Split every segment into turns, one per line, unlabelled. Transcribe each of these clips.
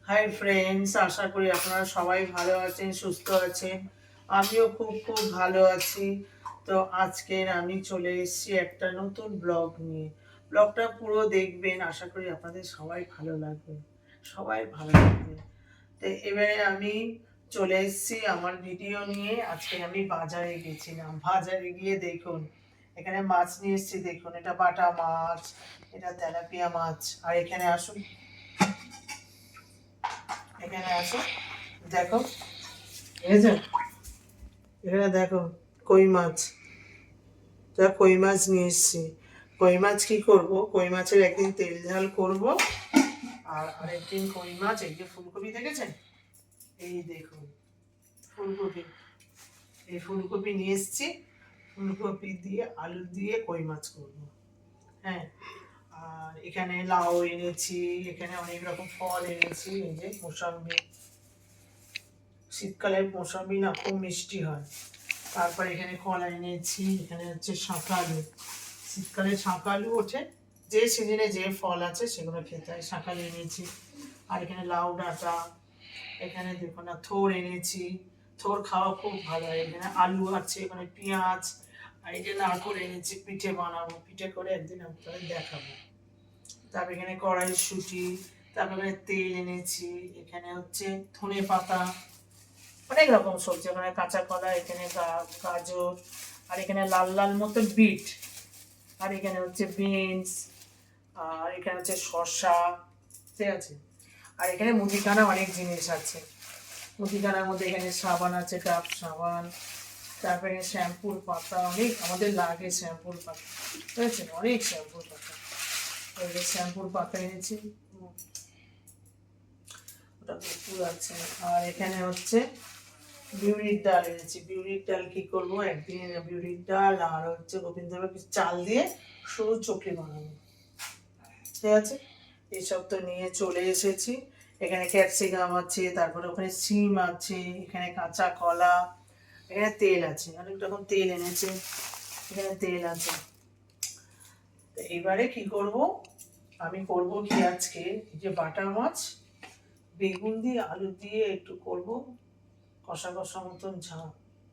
Hi friends, আশা করি আপনারা সবাই ভালো আছেন, সুস্থ আছেন। আমিও খুব খুব ভালো আছি। তো আজকের আমি চলে এসেছি একটা নতুন ব্লগ নিয়ে। ব্লগটা পুরো দেখবেন, আশা করি আপনাদের সবাই ভালো লাগবে, সবাই ভালো লাগবে। তো এবারে আমি চলে এসেছি আমার ভিডিও নিয়ে। আজকে আমি বাজারে গেছিলাম, বাজারে গিয়ে দেখুন এখানে মাছ নিয়ে এসেছি। দেখুন, এটা বাটা মাছ, এটা তেলাপিয়া মাছ। আর এখানে আসুন, এখানে আসো, দেখো, এই যে এখানে দেখো কই মাছ। যা কই মাছ নিয়ে এসেছি। কই মাছ কি করব, কই মাছের একদিন তেল ঝাল করব, আর আরেকদিন কই মাছ, এই যে ফুলকপি দেখেছেন, এই দেখুন ফুলকপি, এই ফুলকপি নিয়ে এসেছি। ফুলকপি দিয়ে আলু দিয়ে কই মাছ করব। হ্যাঁ, আর এখানে লাউ এনেছি, এখানে অনেক রকম ফল এনেছি। এই যে মোসাম্বি, শীতকালের মৌসুমি না খুব মিষ্টি হয়। তারপর এখানে কলা এনেছি, এখানে হচ্ছে শাঁকালু, শীতকালে শাঁকালু ওঠে, যে সিজনে যে ফল আছে সেগুলো খেতে হয়। শাঁকালু এনেছি। আর এখানে লাউ ডাঁটা, এখানে দেখো না থোর এনেছি, থোর খাওয়া খুব ভালো হয়। এখানে আলু আছে, এখানে পেঁয়াজ, আর এই যে নারকোল এনেছি, পিঠে বানাবো, পিঠে করে একদিন আপনাদের দেখাবো। তারপর এখানে কড়াইশুঁটি, তারপরে এখানে তেল এনেছি, এখানে হচ্ছে ধনে পাতা, অনেক রকম সবজি, ওখানে কাঁচা কলা, এখানে গাজর, আর এখানে লাল লাল মতো বিট, আর এখানে হচ্ছে বিনস, আর এখানে হচ্ছে শসা, ঠিক আছে। আর এখানে মুদিখানা অনেক জিনিস আছে। মুদিখানার মধ্যে এখানে সাবান আছে, ডাব সাবান, তারপরে শ্যাম্পুর পাতা, অনেক আমাদের লাগে শ্যাম্পুর পাতা, ঠিক আছে, অনেক শ্যাম্পুর পাতা। শ্যাম্পুর পাতা এনেছি, ওটা পুকুর আছে। আর এখানে হচ্ছে বিউলির ডাল এনেছি। বিউলির ডাল কি করবো, একদিন বিউলির ডাল আর হচ্ছে গোবিন্দভোগ চাল দিয়ে সরু চকলি বানাবো, ঠিক আছে। এইসব তো নিয়ে চলে এসেছি। এখানে ক্যাপসিকাম আছে, তারপরে ওখানে সিম আছে, এখানে কাঁচা কলা, এখানে তেল আছে, অনেক রকম তেল এনেছে, এখানে তেল আছে। তো এইবারে কি করব, আমি করব কি আজকে, এই যে বাটা মাছ বেগুন দিয়ে আলু দিয়ে একটু করব, কষা কষা মতন ঝাল,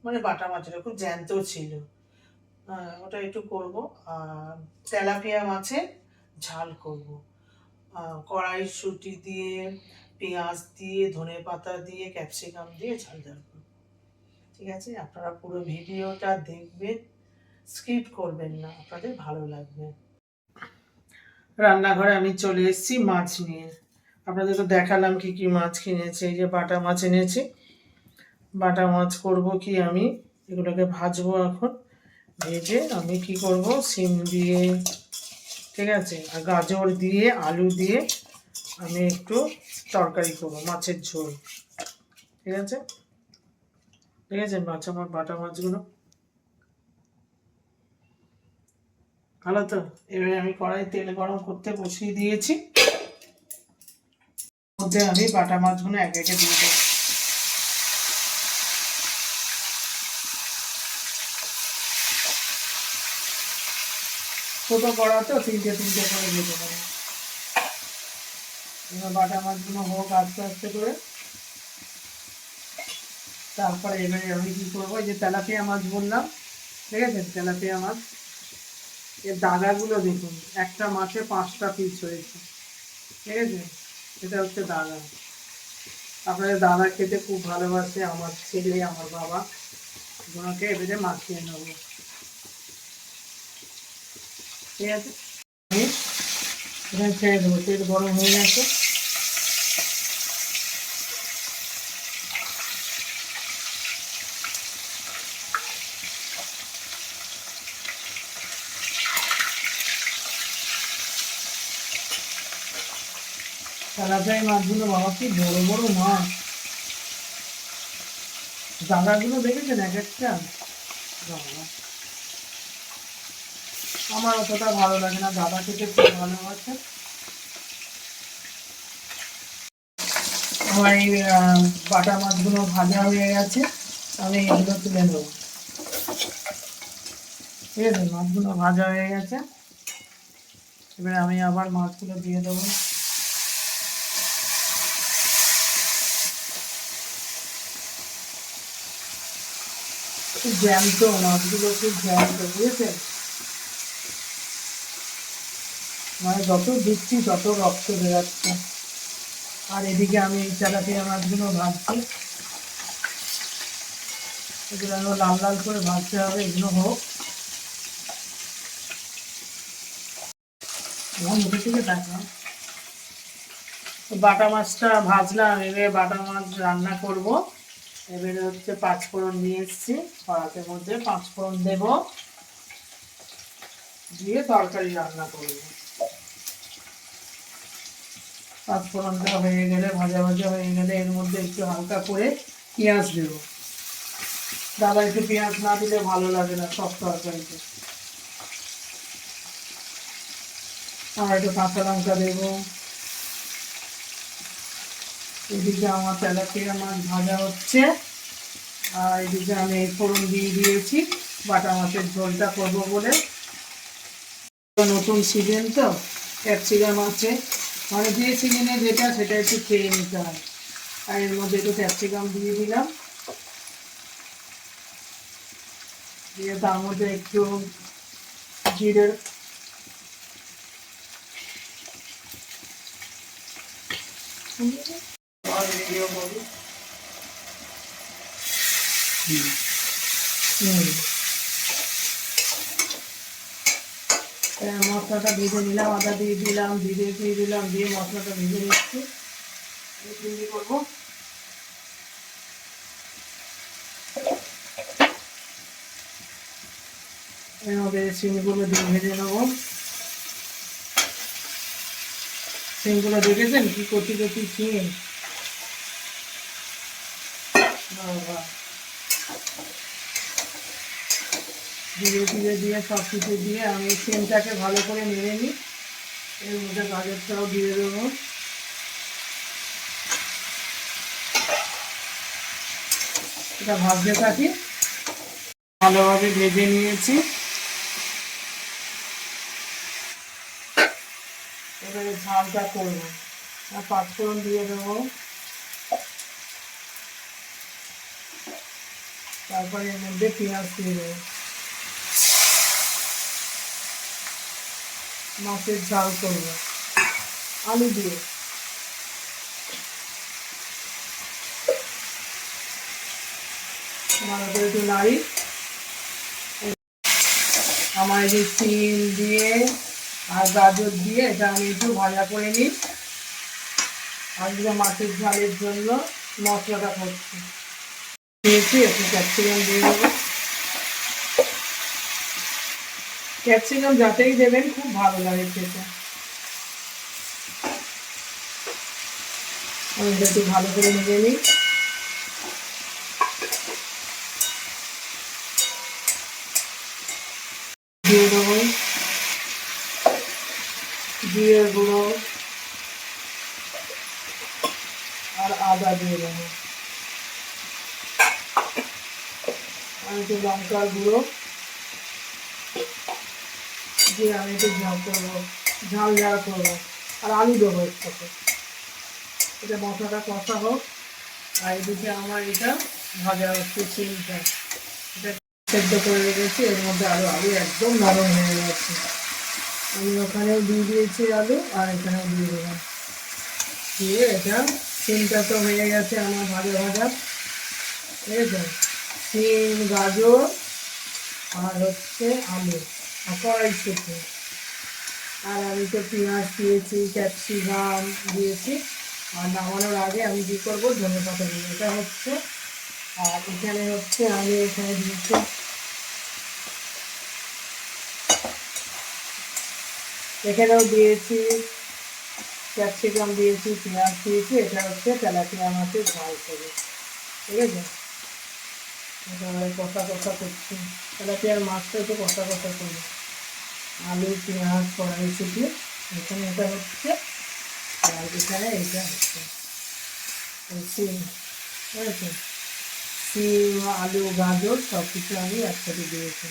মানে বাটা মাছের খুব জ্যান্ত ছিল, হ্যাঁ ওটা একটু করব। আর তেলাপিয়া মাছের ঝাল করব, কড়াইশুঁটি দিয়ে, পেঁয়াজ দিয়ে, ধনে পাতা দিয়ে, ক্যাপসিকাম দিয়ে ঝাল ঝাল করব, ঠিক আছে। আপনারা পুরো ভিডিওটা দেখবেন, স্কিপ করবেন না, আপনাদের ভালো লাগবে। রান্নাঘরে আমি চলে এসেছি মাছ নিয়ে। আপনাদের তো দেখালাম কি কি মাছ কিনেছি। এই যে বাটা মাছ এনেছি, বাটা মাছ করব কি, আমি এগুলোকে ভাজবো এখন। ভেজে আমি কি করব, সিম দিয়ে, ঠিক আছে, আর গাজর দিয়ে, আলু দিয়ে আমি একটু তরকারি করবো, মাছের ঝোল, ঠিক আছে। ঠিক আছে, মাছ, আমার বাটা মাছগুলো ভালো তো। এবারে আমি কড়াই তেল গরম করতে বসিয়ে দিয়েছি, মধ্যে আমি বাটা মাছগুলো এক একে দিয়ে দেবো। ছোটো কড়া তো, তিনটে তিনটে করে দিতে পারে। এবার বাটা মাছগুলো হোক আস্তে আস্তে করে। তারপরে এবারে আমি কী করবো, এই যে তেলাপিয়া মাছ বললাম, ঠিক আছে, তেলাপিয়া মাছ, এর দাগাগুলো দেখুন, একটা মাছে 5টা পিস হয়েছে, ঠিক আছে। এটা হচ্ছে দাগা। আপনাদের দাদা খেতে খুব ভালোবাসে, আমার ছেলে, আমার বাবা, ওনাকে এবারে মাখিয়ে নেবো, ঠিক আছে। এখানে ছেড়ে দেবো, তেল গরম হয়ে গেছে। তেলাপিয়া মাছগুলো বাবা কি বড় বড় মাছ, দাদাগুলো দেখেছেন এক একটা, বাবা আমার অতটা ভালো লাগে না, দাদা খেতে খুব ভালোবাসে। আমার এই বাটা মাছগুলো ভাজা হয়ে গেছে, আমি এগুলো তুলে নেবো, ঠিক আছে। মাছগুলো ভাজা হয়ে গেছে, এবারে আমি আবার মাছগুলো দিয়ে দেবো। খুব জ্যান্ত মাছগুলো, খুব জ্যান্ত, বুঝেছেন? মানে যত দিচ্ছি তত রক্ত বেরোচ্ছে। আর এদিকে আমি এই তেলাপিয়া মাছগুলো ভাজছি, এগুলো লাল লাল করে ভাজতে হবে, এগুলো হোক। মুখে থেকে দেখা বাটা মাছটা ভাজলাম, এবারে বাটা মাছ রান্না করব। এবারে হচ্ছে পাঁচফোড়ন নিয়ে এসেছি, কড়াতের মধ্যে পাঁচফোড়ন দেব, দিয়ে তরকারি রান্না করব। পাঁচফোড়নটা হয়ে গেলে, ভাজা ভাজা হয়ে গেলে, এর মধ্যে একটু হালকা করে পেঁয়াজ দেবো। দাদা একটু পেঁয়াজ না দিলে ভালো লাগে না সব তরকারিতে। আর একটু কাঁচা লঙ্কা দেবো। এদিকে আমার তেলাপিয়া মাছ ভাজা হচ্ছে, আর এদিকে আমি এই ফোড়ন দিয়ে দিয়েছি বাটা মাছের ঝোলটা করবো বলে। নতুন সিজন তো, ক্যাপসিকাম আছে, মানে যে সিজনে যেটা সেটা একটু খেয়ে নিতে হয়। আর এর মধ্যে একটু ক্যাপসিকাম দিয়ে দিলাম, দিয়ে তার মধ্যে একটু জিরের মশলাটা ভেজে নিলাম, আদা দিয়ে দিলাম, জিরে দিয়ে দিলাম, দিয়ে মশলাটা ভেজে নিচ্ছি। চিংড়ি করবো, এর মধ্যে শিমগুলো দিয়ে ভেজে নেবো। শিমগুলো দেখেছেন কি কচি কচি শিম, ধীরে ধীরে দিয়ে সব কিছু দিয়ে আমি শিমটাকে ভালো করে নেড়ে নিই। এর মধ্যে গাজরটাও দিয়ে দেবো, এটা ভাজতে থাকি। ভালোভাবে ভেজে নিয়েছি, এবারে ঝালটা করবো। আর পাঁচফোড়ন দিয়ে দেবো, তারপরে এর মধ্যে পেঁয়াজ দিয়ে দেবো। মাছের ঝাল করবো আলু দিয়ে। ভালো করে একটু নাড়ি। আমার এই যে সিম দিয়ে আর গাজর দিয়ে এটা আমি একটু ভাজা করে নিই। আজকে মাছের ঝালের জন্য মশলাটা করছি। দিয়েছি একটু ক্যাপসিকাম দিয়ে দেবো। ক্যাপসিকাম যাতেই দেবেন খুব ভালো লাগে খেতে। আমি এটা একটু ভালো করে নিয়ে নিই। দিয়ে দেবো জিরের গুঁড়ো আর আদা দিয়ে দেবো, আর একটু লঙ্কার গুঁড়ো দিয়ে আমি একটু ঝাল করবো, ঝাল ঝাল করবো। আর আলু দেবো এর সাথে। এটা মশলাটা কষা হোক, আর এদিকে আমার এটা ভাজা হচ্ছে চিংড়িটা, এটা সেদ্ধ করে রেখেছি। এর মধ্যে আলু আলু একদম নরম হয়ে গেছে, আমি ওখানেও দিয়ে দিয়েছি আলু, আর এখানেও দিয়ে দেবো। দিয়ে এটা সিমটা তো হয়ে গেছে আমার ভাজা ভাজা, ঠিক আছে? সিম, গাজর আর হচ্ছে আলু আর কড়াইশুঁটি, আর আমি তো পেঁয়াজ দিয়েছি, ক্যাপসিকাম দিয়েছি। আর নামানোর আগে আমি কী করবো, ধনেপাতা দিই, এটা হচ্ছে। আর এখানে হচ্ছে আমি এখানে দিয়েছি এখানেও দিয়েছি ক্যাপসিকাম দিয়েছি, পেঁয়াজ দিয়েছি। এটা হচ্ছে তেলাপিয়া মাছের ঝাল করে, ঠিক আছে? এটা কষা কষা করছি, তেলাপিয়ার মাছটা একটু কষা কষা করি। আলু, পেঁয়াজ, কড়াইশুঁটি, এখানে এটা হচ্ছে, আর এখানে এটা হচ্ছে সিম, ঠিক আছে? সিম, আলু, গাজর সব কিছু আমি একসাথে দিয়েছি।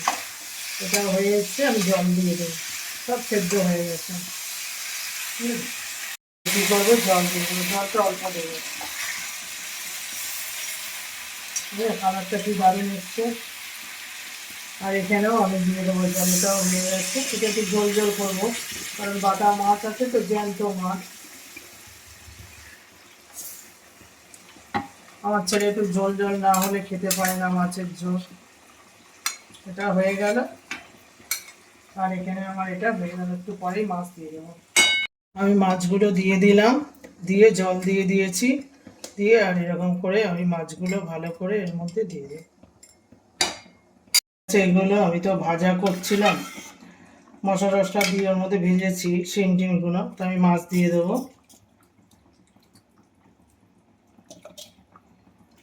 এটা হয়ে এসছে, আমি জল দিয়ে দেবো, সব সেদ্ধ হয়ে গেছে। কী করবো, জল দিয়ে দেবো, জলটা অল্প দেবো। কালারটা কি দারুণ এসছে, আর এখানেও আমি দিয়ে দেবো জলটাও হয়ে যাচ্ছে, এটা একটু ঝোল ঝোল করবো কারণ বাটা মাছ আছে তো, জ্যান্ত মাছ। আমার ছেলে একটু ঝোল ঝোল না হলে খেতে পারে না মাছের ঝোল। এটা হয়ে গেল, আর এখানে আমার এটা হয়ে গেল, একটু পরেই মাছ দিয়ে দেবো। আমি মাছগুলো দিয়ে দিলাম, দিয়ে জল দিয়ে দিয়েছি, দিয়ে আর এরকম করে আমি মাছগুলো ভালো করে এর মধ্যে দিয়ে দিই। এগুলো আমি তো ভাজা করছিলাম, মশলা টশলা দিয়ে ওর মধ্যে ভেজেছি শিম টিমগুলো, তো আমি মাছ দিয়ে দেবো।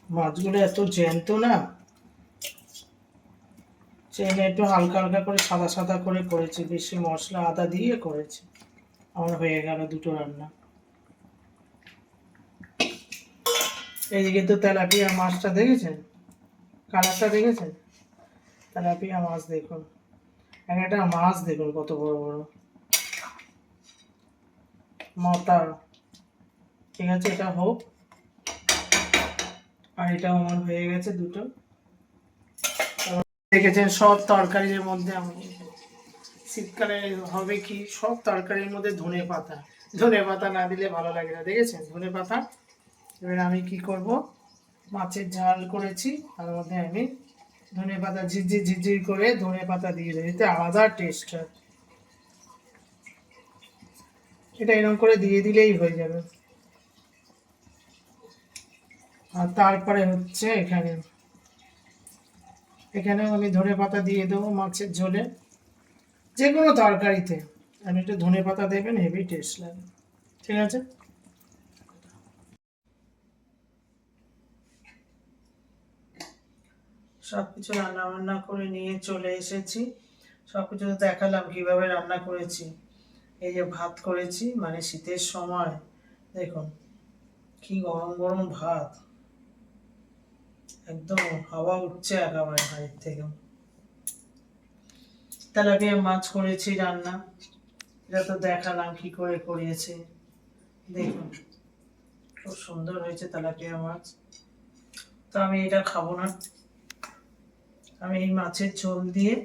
মাছগুলো এত জ্যান্ত না, সেটা একটু হালকা হালকা করে সাদা সাদা করে করেছি, বেশি মশলা আদা দিয়ে করেছি। আমার হয়ে গেল দুটো রান্না। এইদিকে তো তেলাপিয়া মাছটা দেখেছেন, কালারটা দেখেছেন? তেলাপিয়া মাছ দেখুন, একটা মাছ দেখুন কত বড় বড় মাথা। ঠিক আছে, এটা হোক। আর এটাও আমার হয়ে গেছে দুটো। দেখেছেন সব তরকারির মধ্যে আমি শীতকালে হবে কি, সব তরকারির মধ্যে ধনে পাতা, ধনে পাতা না দিলে ভালো লাগে না, দেখেছেন ধনে পাতা। এবার আমি কি করব, মাছের ঝাল করেছি তার মধ্যে আমি ধনে পাতা ঝিরঝির ঝিরঝির করে ধনে পাতা দিয়ে দেয়, এতে আলাদা টেস্ট হয়। এটা এরকম করে দিয়ে দিলেই হয়ে যাবে। আর তারপরে হচ্ছে এখানে, এখানেও আমি ধনে পাতা দিয়ে দেবো মাছের ঝোলে, যে কোনো তরকারিতে আমি একটু ধনে পাতা দেবেন, হেভি টেস্ট লাগে। ঠিক আছে, সব কিছু রান্না বান্না করে নিয়ে চলে এসেছি, সব কিছু তো দেখালাম কিভাবে রান্না করেছি। এই যে ভাত করেছি, মানে শীতের সময় দেখুন কি গরম গরম ভাত, একদম হাওয়া উঠছে একেবারে হাড়ির থেকে। তেলাপিয়া মাছ করেছি রান্না, এটা তো দেখালাম কি করে করিয়েছি, দেখুন খুব সুন্দর হয়েছে তেলাপিয়া মাছ। তো আমি এটা খাবো না, আমি এই মাছের ঝোল দিয়ে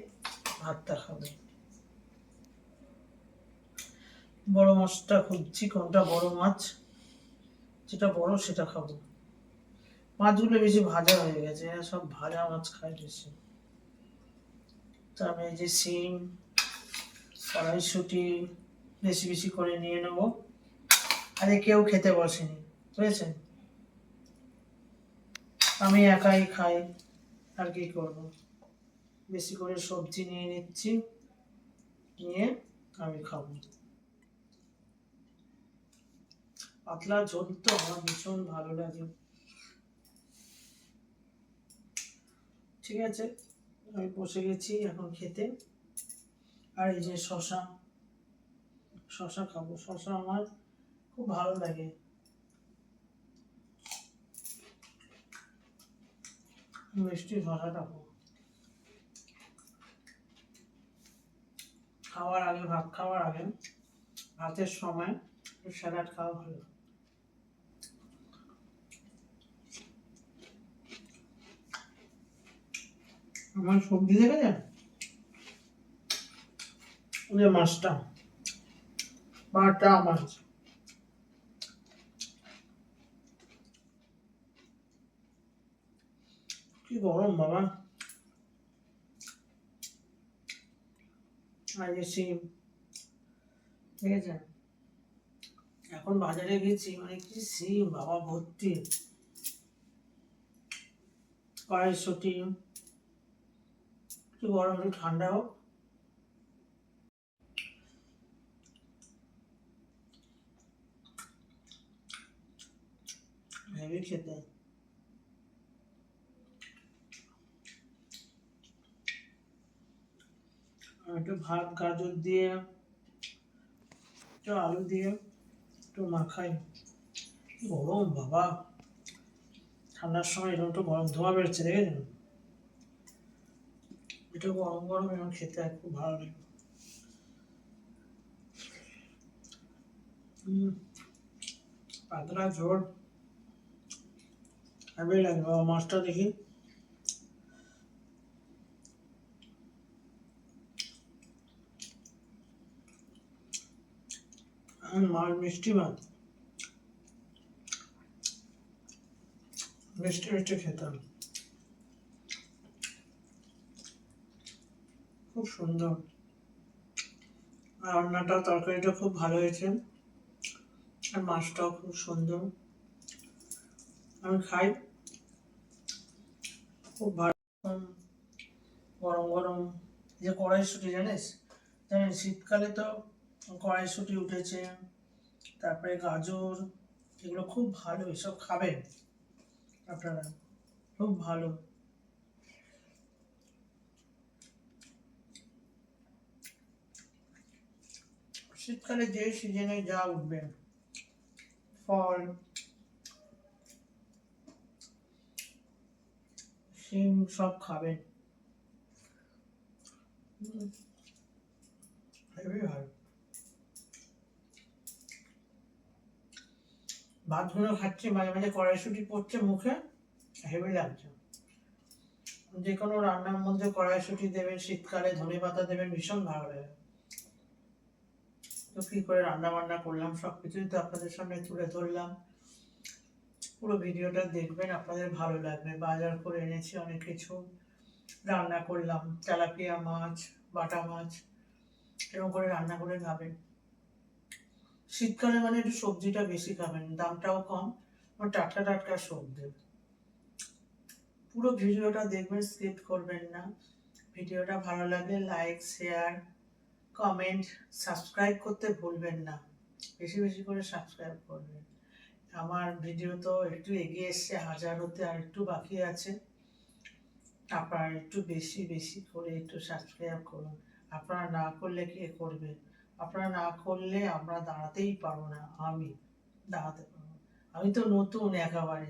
ভাতটা খাবো। বড় মাছটা খুঁজছি, কোনটা বড় মাছ, যেটা বড় সেটা খাবো। মাছগুলো বেশি ভাজা হয়ে গেছে, সব ভাজা মাছ খাই বেশি। তো আমি এই যে শিম কড়াইশুঁটি বেশি বেশি করে নিয়ে নেবো। আরে কেউ খেতে বসেনি, বুঝেছেন, আমি একাই খাই, আর কি করব। বেশি করে সবজি নিয়ে নিচ্ছি, নিয়ে আমি খাবো। পাতলা ঝোল তো আমার ভীষণ ভালো লাগে। ঠিক আছে, আমি বসে গেছি এখন খেতে। আর এই যে শশা, শশা খাবো, শশা আমার খুব ভালো লাগে। মিষ্টি শশাটা খাবো খাওয়ার আগে, ভাত খাওয়ার আগে, ভাতের সময় স্যালাড খাওয়া ভালো। আমার সবজি দেখেছেন, ওই যে মাছটা, বাটা মাছ, কি গরম বাবা। আর যে শিম, ঠিক আছে, এখন বাজারে গেছি মানে কি শিম বাবা ভর্তি, কড়াইশুঁটি, কি গরম, একটু ঠান্ডা হোক। হেভি খেতে। একটু ভাত গাজর দিয়ে, একটু আলু দিয়ে একটু মাখাই, গরম বাবা। ঠান্ডার সময় এরকম একটু গরম ধোয়া বেরোচ্ছে, দেখেছেন, একটু গরম গরম এরকম খেতে খুব ভালো লাগে। পাতলা ঝোল হেভি লাগে বাবা। মাছটা দেখি, মাছ মিষ্টি মাছ, মিষ্টি মিষ্টি খেতাম, খুব সুন্দর। রান্নাটা তরকারিটা খুব ভালো হয়েছে, আর মাছটাও খুব সুন্দর। আমি খাই খুব ভালো। গরম গরম যে কড়াইশুঁটি জানিস, শীতকালে তো কড়াইশুঁটি উঠেছে, তারপরে গাজর, এগুলো খুব ভালো, এসব খাবেন আপনারা, খুব ভালো। শীতকালে যে সিজনে যা উঠবে, ফল, শিম, সব খাবেন, হেভি হয়। ভাতগুলো খাচ্ছি, মাঝে মাঝে কড়াইশুঁটি পড়ছে মুখে, হেভি লাগছে। যে কোনো রান্নার মধ্যে কড়াইশুঁটি দেবেন, শীতকালে ধনে পাতা দেবেন, ভীষণ ভালো লাগে। তো কী করে রান্না বান্না করলাম সব কিছুই তো আপনাদের সামনে তুলে ধরলাম। পুরো ভিডিওটা দেখবেন, আপনাদের ভালো লাগবে। বাজার করে এনেছি অনেক কিছু, রান্না করলাম, তেলাপিয়া মাছ, বাটা মাছ, এরকম করে রান্না করে খাবেন। শীতকালে মানে একটু সবজিটা বেশি খাবেন, দামটাও কম, টাটকা টাটকা সবজি। পুরো ভিডিওটা দেখবেন, স্কিপ করবেন না। ভিডিওটা ভালো লাগলে লাইক, শেয়ার, কমেন্ট, সাবস্ক্রাইব করতে ভুলবেন না। বেশি বেশি করে সাবস্ক্রাইব করবেন। আমার ভিডিও তো একটু এগিয়ে এসছে, 1000 হতে আর একটু বাকি আছে। আপনারা একটু বেশি বেশি করে একটু সাবস্ক্রাইব করুন। আপনারা না করলে কে করবে? আপনারা না করলে আমরা দাঁড়াতেই পারবো না, আমি দাঁড়াতে পারবো না। আমি তো নতুন একেবারে,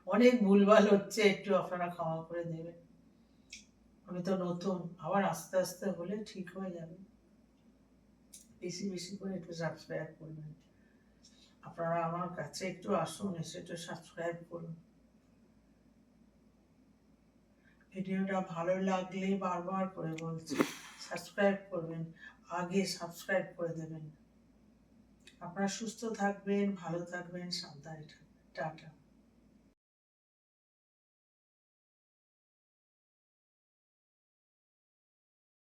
অনেক ভুলভাল হচ্ছে, একটু আপনারা ক্ষমা করে দেবেন। আমি তো নতুন, আবার আস্তে আস্তে হলে ঠিক হয়ে যাবে। বেশি বেশি করে একটু সাবস্ক্রাইব করবেন। আপনারা আমার কাছে একটু আসুন, এসে একটু সাবস্ক্রাইব করুন। ভিডিওটা ভালো লাগলে বারবার করে বলছি, সাবস্ক্রাইব করবেন, আগে সাবস্ক্রাইব করে দেবেন। আপনারা সুস্থ থাকবেন, ভালো থাকবেন, সাবধানে থাকবেন। টাটা।